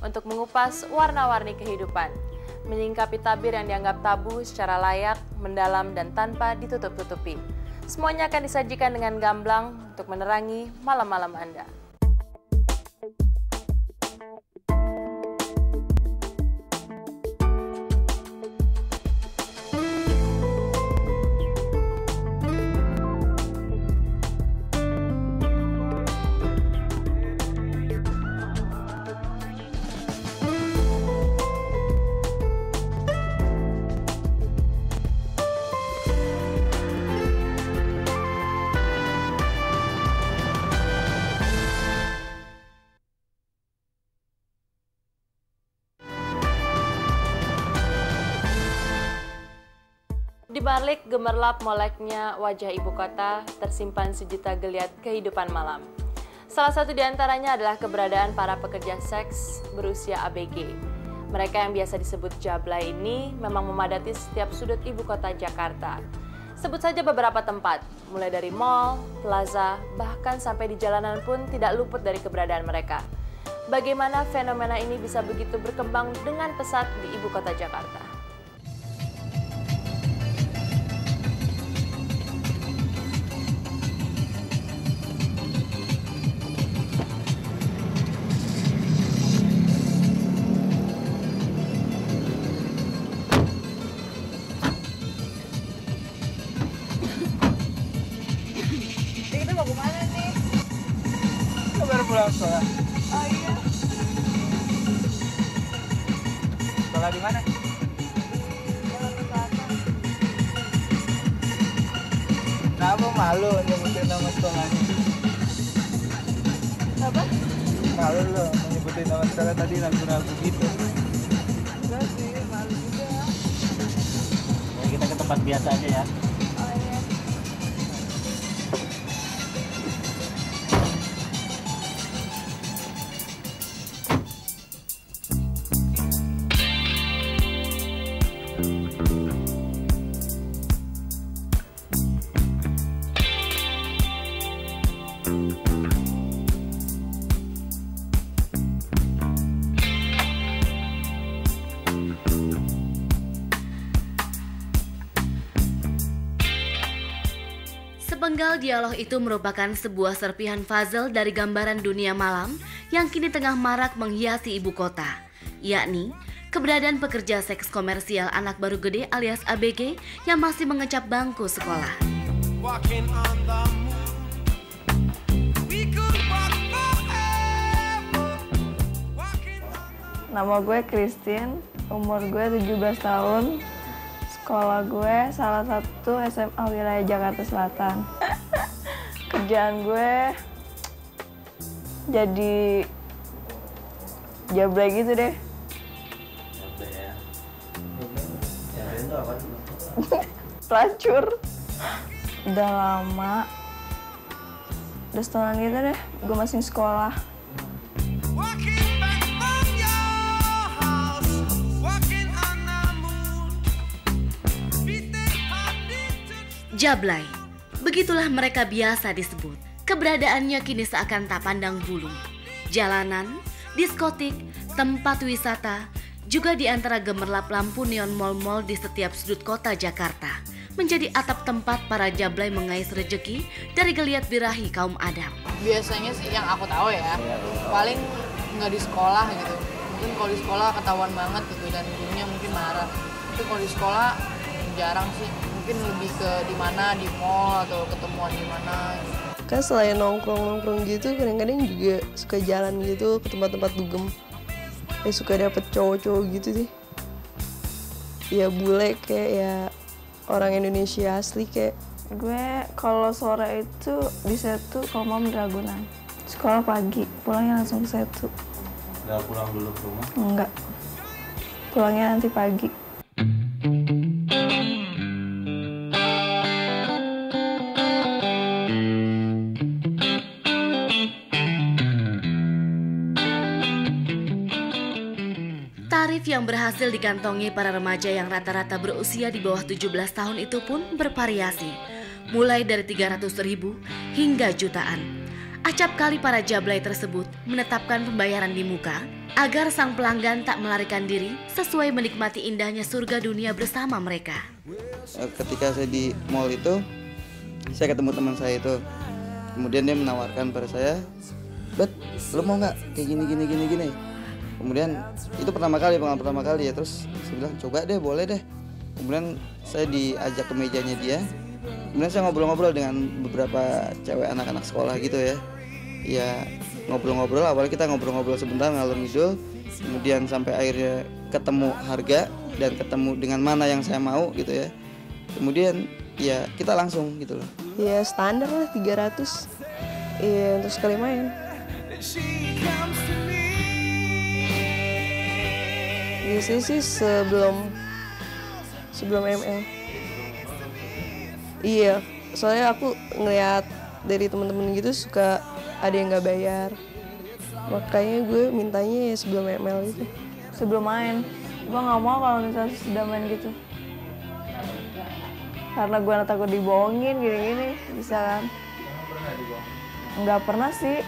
untuk mengupas warna-warni kehidupan, menyingkapi tabir yang dianggap tabu secara layak, mendalam, dan tanpa ditutup-tutupi. Semuanya akan disajikan dengan gamblang untuk menerangi malam-malam Anda. Di balik gemerlap moleknya wajah ibu kota, tersimpan sejuta geliat kehidupan malam. Salah satu di antaranya adalah keberadaan para pekerja seks berusia ABG. Mereka yang biasa disebut jablay ini memang memadati setiap sudut ibu kota Jakarta. Sebut saja beberapa tempat, mulai dari mall, plaza, bahkan sampai di jalanan pun tidak luput dari keberadaan mereka. Bagaimana fenomena ini bisa begitu berkembang dengan pesat di ibu kota Jakarta? Pulang sekolah. Oh iya. Sekolah di mana? Kenapa malu nyebutin nama sekolahnya? Apa? Malu lo nyebutin nama sekolah tadi ragu-ragu gitu. Enggak sih, malu juga. Ya, kita ke tempat biasa aja ya. Oh iya. Sepenggal dialog itu merupakan sebuah serpihan puzzle dari gambaran dunia malam yang kini tengah marak menghiasi ibu kota, yakni keberadaan pekerja seks komersial anak baru gede alias ABG yang masih mengecap bangku sekolah. Nama gue Christine, umur gue 17 tahun. Sekolah gue salah satu SMA wilayah Jakarta Selatan. Kerjaan gue jadi jablay gitu deh. Jablay ya. Jablay itu apa sih? Pelacur. Udah lama. Udah setahunan gitu deh, gue masih sekolah. Jablay, begitulah mereka biasa disebut. Keberadaannya kini seakan tak pandang bulu. Jalanan, diskotik, tempat wisata, juga di antara gemerlap lampu neon mal-mal di setiap sudut kota Jakarta, menjadi atap tempat para jablay mengais rejeki dari geliat birahi kaum Adam. Biasanya sih yang aku tahu ya, paling nggak di sekolah gitu. Mungkin kalau di sekolah ketahuan banget gitu dan gurunya mungkin marah. Tapi kalau di sekolah jarang sih. Mungkin lebih ke di mana, di mall atau ketemuan di mana gitu. Kan selain nongkrong-nongkrong gitu, kadang-kadang juga suka jalan gitu ke tempat-tempat dugem. Suka dapet cowok-cowok gitu deh. Ya bule kayak ya orang Indonesia asli kayak. Gue kalau sore itu di Setu, kalau malam di Ragunan. Sekolah pagi, pulangnya langsung ke Setu. Nggak pulang dulu ke rumah? Enggak. Pulangnya nanti pagi. Tarif yang berhasil dikantongi para remaja yang rata-rata berusia di bawah 17 tahun itu pun bervariasi, mulai dari 300.000 hingga jutaan. Acap kali para jablay tersebut menetapkan pembayaran di muka agar sang pelanggan tak melarikan diri sesuai menikmati indahnya surga dunia bersama mereka. Ketika saya di mall itu, saya ketemu teman saya itu. Kemudian dia menawarkan pada saya, "Bet, lo mau nggak kayak gini?" Kemudian itu pengalaman pertama kali ya. Terus saya bilang, "Coba deh, boleh deh." Kemudian saya diajak ke mejanya dia. Kemudian saya ngobrol-ngobrol dengan beberapa cewek anak-anak sekolah gitu ya. Ya ngobrol-ngobrol, awalnya kita ngobrol-ngobrol sebentar ngalor ngidul, kemudian sampai akhirnya ketemu harga dan ketemu dengan mana yang saya mau gitu ya. Kemudian ya kita langsung gitu loh. Ya standar lah 300. Iya untuk sekali main. Biasanya sih sebelum ML. Iya, soalnya aku ngeliat dari temen-temen gitu suka ada yang nggak bayar. Makanya gue mintanya ya sebelum ML gitu. Sebelum main, gue nggak mau kalau misalnya sudah main gitu. Karena gue takut dibohongin gini-gini, bisa kan? Nggak pernah sih,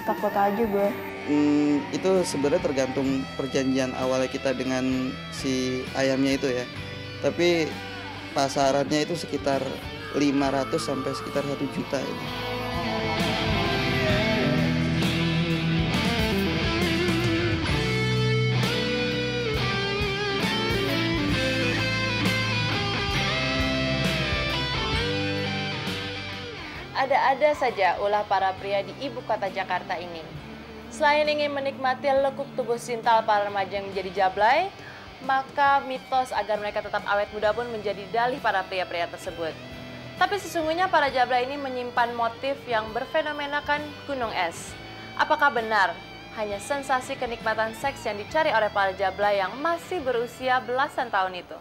takut aja gue. Itu sebenarnya tergantung perjanjian awalnya kita dengan si ayamnya itu ya. Tapi pasarannya itu sekitar 500 sampai sekitar 1 juta itu. Ada-ada saja ulah para pria di ibu kota Jakarta ini. Selain ingin menikmati lekuk tubuh sintal para remaja yang menjadi jablay, maka mitos agar mereka tetap awet muda pun menjadi dalih para pria-pria tersebut. Tapi sesungguhnya para jablay ini menyimpan motif yang berfenomenakan gunung es. Apakah benar hanya sensasi kenikmatan seks yang dicari oleh para jablay yang masih berusia belasan tahun itu?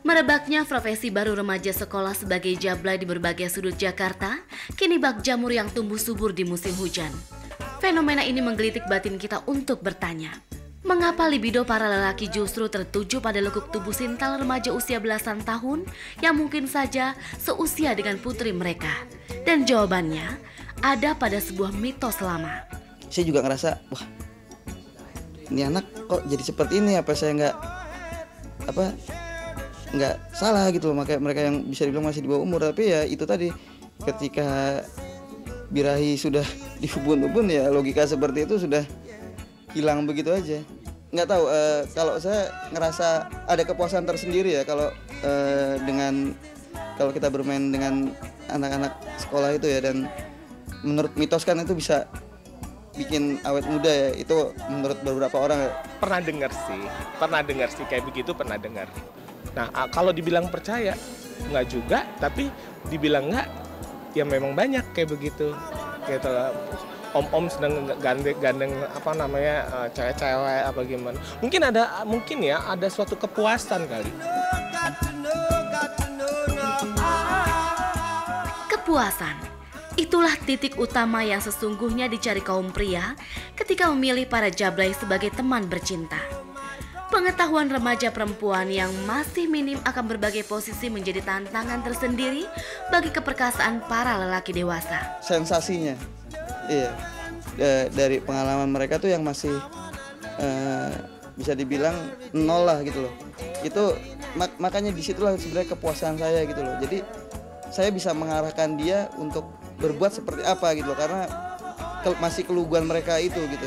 Merebaknya profesi baru remaja sekolah sebagai jablay di berbagai sudut Jakarta kini bak jamur yang tumbuh subur di musim hujan. Fenomena ini menggelitik batin kita untuk bertanya, mengapa libido para lelaki justru tertuju pada lekuk tubuh sintal remaja usia belasan tahun yang mungkin saja seusia dengan putri mereka? Dan jawabannya ada pada sebuah mitos lama. Saya juga ngerasa, wah, ini anak kok jadi seperti ini, apa saya nggak salah gitu loh, makanya mereka yang bisa dibilang masih di bawah umur. Tapi ya itu tadi, ketika birahi sudah di ubun-ubun ya logika seperti itu sudah hilang begitu aja. Nggak tahu, kalau saya ngerasa ada kepuasan tersendiri ya kalau kalau kita bermain dengan anak-anak sekolah itu ya. Dan menurut mitos kan itu bisa bikin awet muda ya, itu menurut beberapa orang ya. Pernah dengar sih kayak begitu, pernah dengar. Nah, kalau dibilang percaya, nggak juga, tapi dibilang nggak, ya memang banyak kayak begitu. Kayak om-om sedang gandeng cewek-cewek apa gimana. Mungkin ada suatu kepuasan kali. Kepuasan, itulah titik utama yang sesungguhnya dicari kaum pria ketika memilih para jablay sebagai teman bercinta. Pengetahuan remaja perempuan yang masih minim akan berbagai posisi menjadi tantangan tersendiri bagi keperkasaan para lelaki dewasa. Sensasinya, iya, dari pengalaman mereka tuh yang masih bisa dibilang nol lah gitu loh. Itu makanya disitulah sebenarnya kepuasan saya gitu loh. Jadi saya bisa mengarahkan dia untuk berbuat seperti apa gitu loh, karena masih keluguan mereka itu gitu.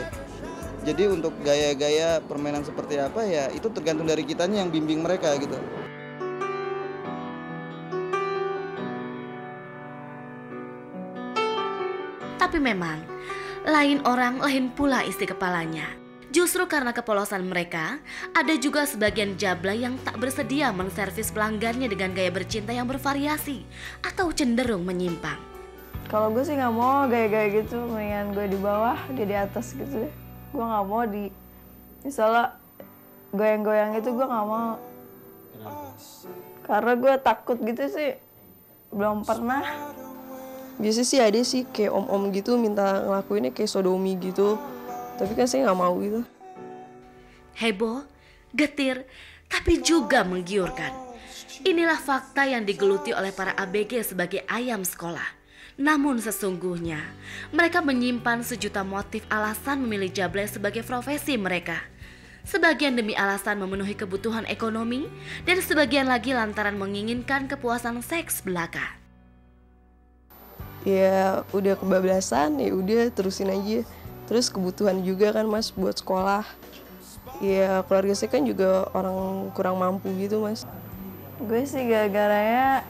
Jadi untuk gaya-gaya permainan seperti apa ya itu tergantung dari kitanya yang bimbing mereka gitu. Tapi memang, lain orang lain pula isi kepalanya. Justru karena kepolosan mereka, ada juga sebagian jablay yang tak bersedia menservis pelanggannya dengan gaya bercinta yang bervariasi atau cenderung menyimpang. Kalau gue sih nggak mau gaya-gaya gitu, mendingan gue di bawah, dia di atas gitu deh. Gue nggak mau misalnya goyang-goyang itu gue nggak mau. Karena gue takut gitu sih, belum pernah. Biasanya sih ada sih kayak om-om gitu minta ngelakuinnya kayak sodomi gitu. Tapi kan saya nggak mau gitu. Heboh, getir, tapi juga menggiurkan. Inilah fakta yang digeluti oleh para ABG sebagai ayam sekolah. Namun sesungguhnya, mereka menyimpan sejuta motif alasan memilih Jablay sebagai profesi mereka. Sebagian demi alasan memenuhi kebutuhan ekonomi, dan sebagian lagi lantaran menginginkan kepuasan seks belaka. Ya udah kebablasan, ya udah terusin aja. Terus kebutuhan juga kan Mas buat sekolah. Ya keluarga saya kan juga orang kurang mampu gitu Mas. Gue sih gara-garanya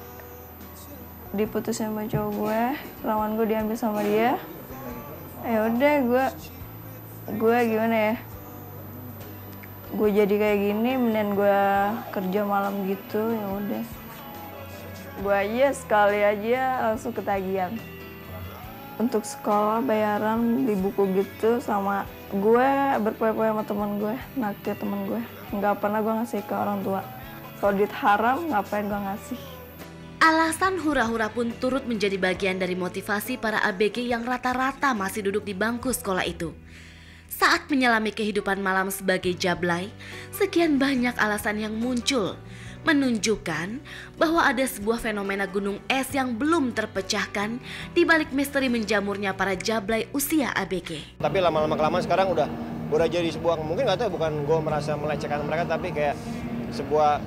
diputusin sama cowok gue, lawan gue diambil sama dia. Ya udah gue gimana ya? Gue jadi kayak gini, mending gue kerja malam gitu, ya udah. Gue aja sekali aja langsung ketagihan. Untuk sekolah bayaran di buku gitu, sama gue berpoya-poya sama teman gue, naktir teman gue. Nggak pernah gue ngasih ke orang tua. Kalau duit haram ngapain gue ngasih? Alasan hura-hura pun turut menjadi bagian dari motivasi para ABG yang rata-rata masih duduk di bangku sekolah itu. Saat menyelami kehidupan malam sebagai Jablay, sekian banyak alasan yang muncul, menunjukkan bahwa ada sebuah fenomena gunung es yang belum terpecahkan di balik misteri menjamurnya para Jablay usia ABG. Tapi lama-lama kelamaan sekarang udah jadi sebuah, mungkin nggak tahu, bukan gue merasa melecehkan mereka, tapi kayak sebuah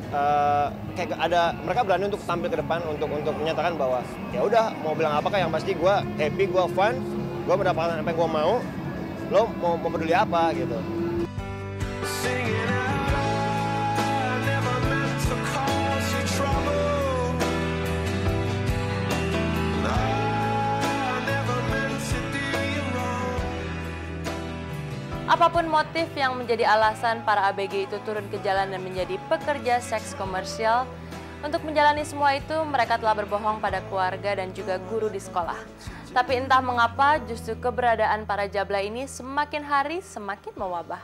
kayak ada, mereka berani untuk tampil ke depan untuk menyatakan bahwa ya udah mau bilang apakah, yang pasti gue happy, gue fun, gue mendapatkan apa yang gue mau, lo mau peduli apa gitu. Apapun motif yang menjadi alasan para ABG itu turun ke jalan dan menjadi pekerja seks komersial, untuk menjalani semua itu mereka telah berbohong pada keluarga dan juga guru di sekolah. Tapi entah mengapa justru keberadaan para Jablay ini semakin hari semakin mewabah.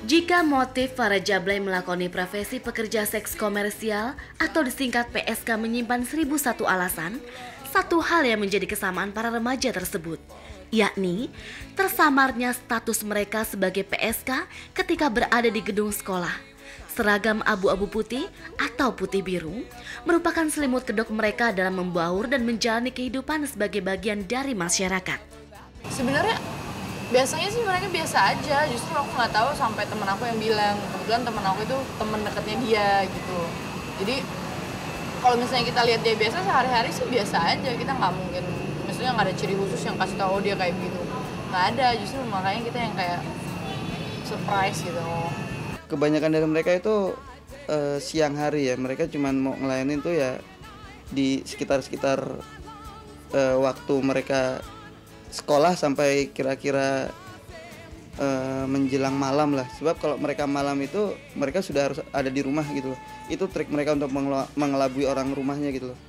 Jika motif para Jablay melakoni profesi pekerja seks komersial atau disingkat PSK menyimpan 1001 alasan, satu hal yang menjadi kesamaan para remaja tersebut, yakni tersamarnya status mereka sebagai PSK ketika berada di gedung sekolah. Seragam abu-abu putih atau putih biru merupakan selimut kedok mereka dalam membaur dan menjalani kehidupan sebagai bagian dari masyarakat. Sebenarnya biasanya sih mereka biasa aja, justru aku nggak tahu sampai temen aku yang bilang, kebetulan temen aku itu temen dekatnya dia gitu. Jadi kalau misalnya kita lihat dia biasa, sehari-hari sih biasa aja, kita nggak mungkin, maksudnya nggak ada ciri khusus yang kasih tahu dia kayak gitu, nggak ada. Justru makanya kita yang kayak surprise gitu. Kebanyakan dari mereka itu siang hari ya, mereka cuma mau ngelayanin tuh ya di sekitar waktu mereka sekolah sampai kira-kira menjelang malam lah. Sebab kalau mereka malam itu mereka sudah harus ada di rumah gitu loh. Itu trik mereka untuk mengelabui orang rumahnya gitu loh.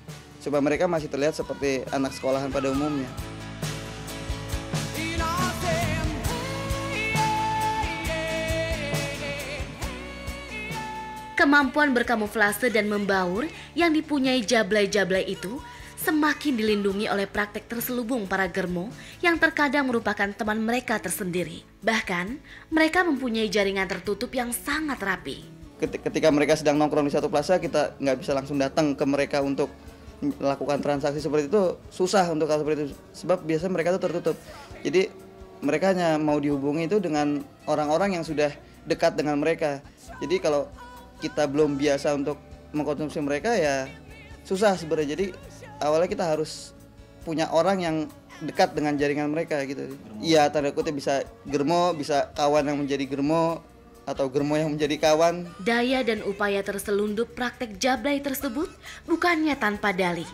Supaya mereka masih terlihat seperti anak sekolahan pada umumnya. Kemampuan berkamuflase dan membaur yang dipunyai Jablay-Jablay itu semakin dilindungi oleh praktek terselubung para germo yang terkadang merupakan teman mereka tersendiri. Bahkan, mereka mempunyai jaringan tertutup yang sangat rapi. Ketika mereka sedang nongkrong di satu plaza, kita nggak bisa langsung datang ke mereka untuk melakukan transaksi seperti itu. Susah untuk hal seperti itu, sebab biasanya mereka itu tertutup. Jadi, mereka hanya mau dihubungi itu dengan orang-orang yang sudah dekat dengan mereka. Jadi, kalau kita belum biasa untuk mengkonsumsi mereka, ya susah sebenarnya. Jadi, awalnya kita harus punya orang yang dekat dengan jaringan mereka gitu. Iya, tanda kutip bisa germo, bisa kawan yang menjadi germo, atau germo yang menjadi kawan. Daya dan upaya terselundup praktek Jablay tersebut bukannya tanpa dalih.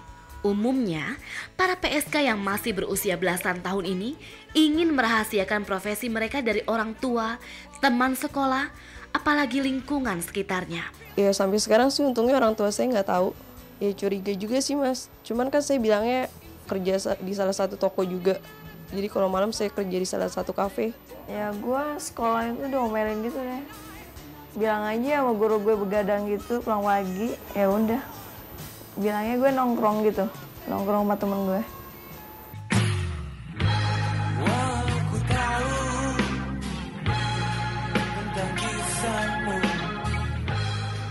Umumnya, para PSK yang masih berusia belasan tahun ini ingin merahasiakan profesi mereka dari orang tua, teman sekolah, apalagi lingkungan sekitarnya. Ya sampai sekarang sih untungnya orang tua saya nggak tahu. Ya curiga juga sih mas. Cuman kan saya bilangnya kerja di salah satu toko juga. Jadi kalau malam saya kerja di salah satu kafe. Ya gue sekolah itu diomelin gitu deh. Bilang aja sama guru gue begadang gitu, pulang pagi, ya udah. Bilangnya gue nongkrong gitu, nongkrong sama temen gue.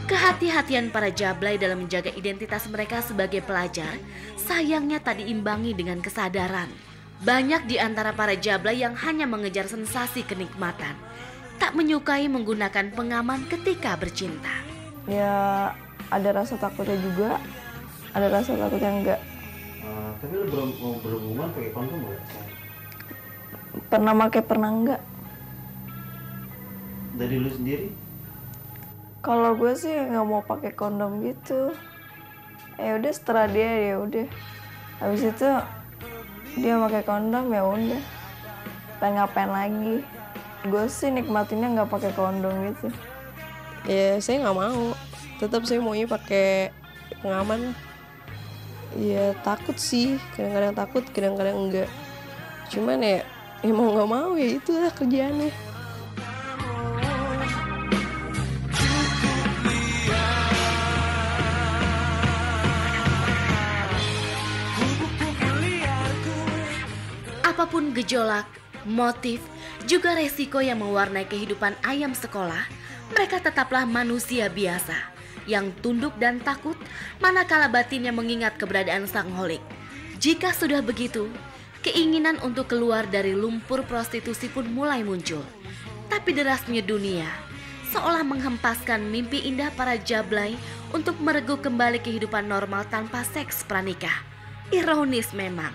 Kehati-hatian para jablay dalam menjaga identitas mereka sebagai pelajar sayangnya tak diimbangi dengan kesadaran. Banyak di antara para jablay yang hanya mengejar sensasi kenikmatan, tak menyukai menggunakan pengaman ketika bercinta. Ya ada rasa takutnya juga, ada rasa takutnya enggak. Tapi lu belum mau berhubungan pakai kondom nggak? Pernah pakai, pernah enggak. Dari lu sendiri? Kalau gue sih nggak mau pakai kondom gitu. Ya udah setelah dia ya udah. Habis itu dia pakai kondom ya udah. Pengen ngapain lagi? Gue sih nikmatinnya nggak pakai kondom gitu. Ya saya nggak mau. Tetap saya maunya pakai pengaman. Ya takut sih. Kadang-kadang takut, kadang-kadang enggak. Cuman ya mau nggak mau ya itulah kerjaannya. Apapun gejolak, motif, juga resiko yang mewarnai kehidupan ayam sekolah, mereka tetaplah manusia biasa yang tunduk dan takut manakala batinnya mengingat keberadaan sang holik. Jika sudah begitu, keinginan untuk keluar dari lumpur prostitusi pun mulai muncul. Tapi derasnya dunia seolah menghempaskan mimpi indah para jablay untuk mereguk kembali kehidupan normal tanpa seks pranikah. Ironis memang,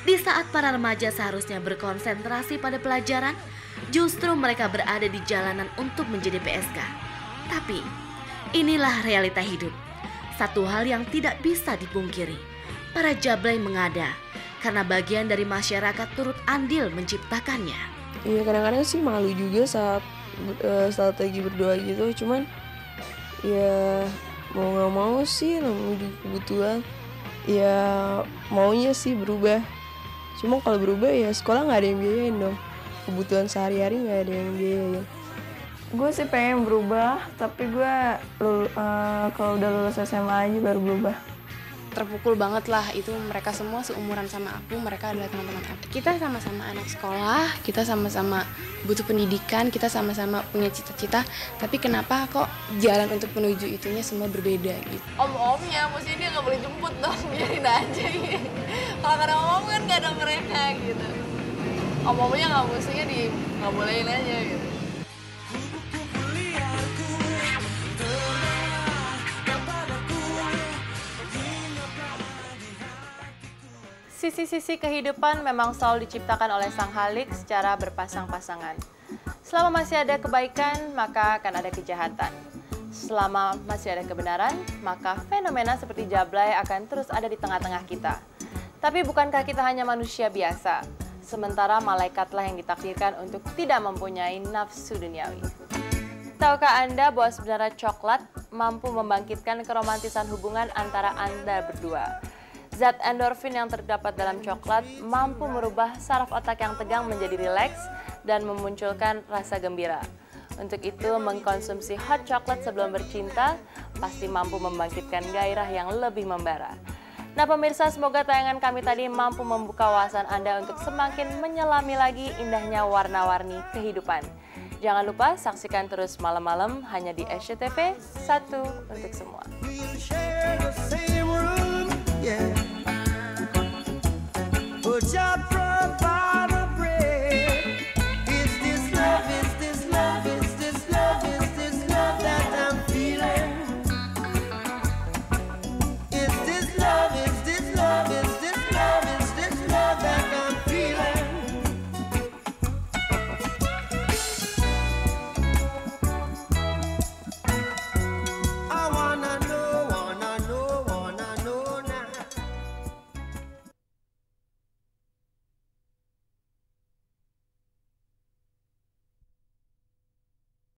di saat para remaja seharusnya berkonsentrasi pada pelajaran, justru mereka berada di jalanan untuk menjadi PSK. Tapi, inilah realita hidup. Satu hal yang tidak bisa dipungkiri, para jablay mengada karena bagian dari masyarakat turut andil menciptakannya. Iya kadang-kadang sih malu juga saat lagi berdoa gitu. Cuman ya mau nggak mau sih namanya kebutuhan. Ya maunya sih berubah. Cuma kalau berubah ya sekolah nggak ada yang biayain dong. Kebutuhan sehari-hari nggak ada yang biayain. Gue sih pengen berubah, tapi gue kalau udah lulus SMA aja baru berubah. Terpukul banget lah, itu mereka semua seumuran sama aku, mereka adalah teman-teman aku. Kita sama-sama anak sekolah, kita sama-sama butuh pendidikan, kita sama-sama punya cita-cita, tapi kenapa kok jalan untuk menuju itunya semua berbeda gitu. Om-omnya, mesti dia nggak boleh jemput dong, biarin aja gitu. Kalau nggak ada om kan nggak ada mereka gitu. Om-omnya nggak bolehin aja gitu. Sisi-sisi kehidupan memang selalu diciptakan oleh Sang Khalik secara berpasang-pasangan. Selama masih ada kebaikan, maka akan ada kejahatan. Selama masih ada kebenaran, maka fenomena seperti jablay akan terus ada di tengah-tengah kita. Tapi bukankah kita hanya manusia biasa, sementara malaikatlah yang ditakdirkan untuk tidak mempunyai nafsu duniawi. Tahukah Anda bahwa sebenarnya coklat mampu membangkitkan keromantisan hubungan antara Anda berdua? Zat endorfin yang terdapat dalam coklat mampu merubah saraf otak yang tegang menjadi rileks dan memunculkan rasa gembira. Untuk itu, mengkonsumsi hot chocolate sebelum bercinta pasti mampu membangkitkan gairah yang lebih membara. Nah pemirsa, semoga tayangan kami tadi mampu membuka wawasan Anda untuk semakin menyelami lagi indahnya warna-warni kehidupan. Jangan lupa saksikan terus malam-malam hanya di SCTV, satu untuk semua. Yeah. Put your